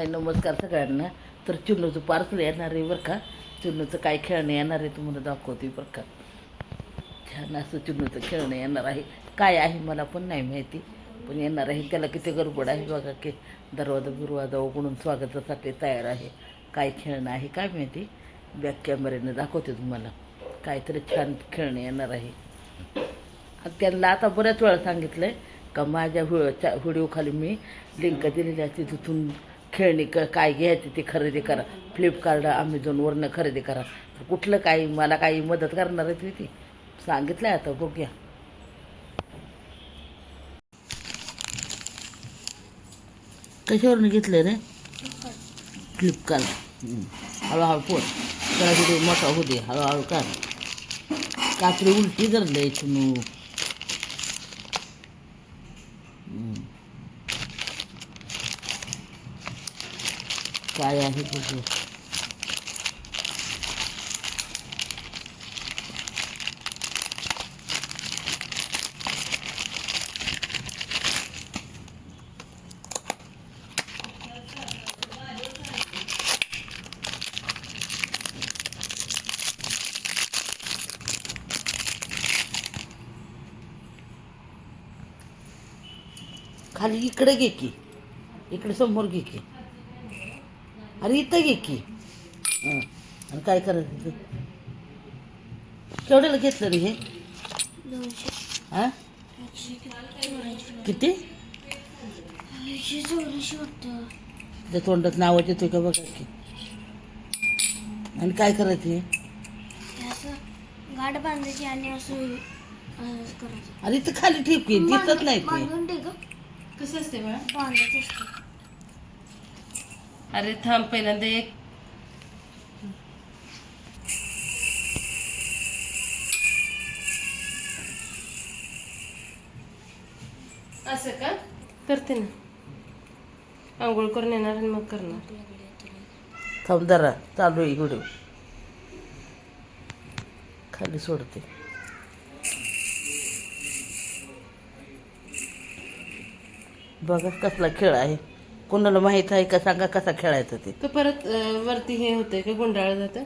नमस्कार सगळ्यांना. तर चिन्नूचं पार्सल येणार आहे बरं का. चिन्नूचं काय खेळणं येणार आहे तुम्हाला दाखवते बरं का. छान असं चिन्नूचं खेळणं येणार आहे. काय आहे मला पण नाही माहिती, पण येणार आहे. त्याला किती गडबड आहे बघा की. दरवाजा उघडून स्वागतासाठी तयार आहे. काय खेळणं आहे काय माहिती. बॅक कॅमेऱ्याने दाखवते तुम्हाला. काहीतरी छान खेळणं येणार आहे. त्यांना आता बऱ्याच वेळा सांगितलं आहे का माझ्या व्हिडिओखाली मी लिंक दिलेली आहे, तिथून खेळणी काय घ्यायची ती खरेदी करा. फ्लिपकार्ट अमेझॉनवरनं खरेदी करा. तर कुठलं काही मला काही मदत करणार आहे ती सांगितलं आहे. आता बघूया. कशावरनं घेतलं रे? फ्लिपकार्ट. हळूहळू फोन त्याला व्हिडिओ मोठा होऊ दे. हळूहळू कर. कात्री उलटी जर द्यायची काय आहे तुझं? खाली इकडे घे की. इकडे समोर घे की. अरे इथं घे की. आणि काय करायचं ते? केवढ्याला घेतलं रे हे? हां किती? त्या तोंडात नावाच येतोय का बघा की. आणि काय करायचं हे? गाठ बांधायची आणि असं करायचं. अरे इथं खाली ठेव की. दिसत नाही ते. कसं असते बाळा? बांधायचं असतं. अरे थांब पहिल्यांदा एक असं का करते ना. आंघोळ करून येणार आणि मग करणार. थांब जरा चालू आहे व्हिडिओ. खाली सोडते. बघा कसला खेळ आहे. कोणाला माहीत आहे का सांगा कसा खेळायचा ते. तर परत वरती हे होतंय का गुंडाळ जातं.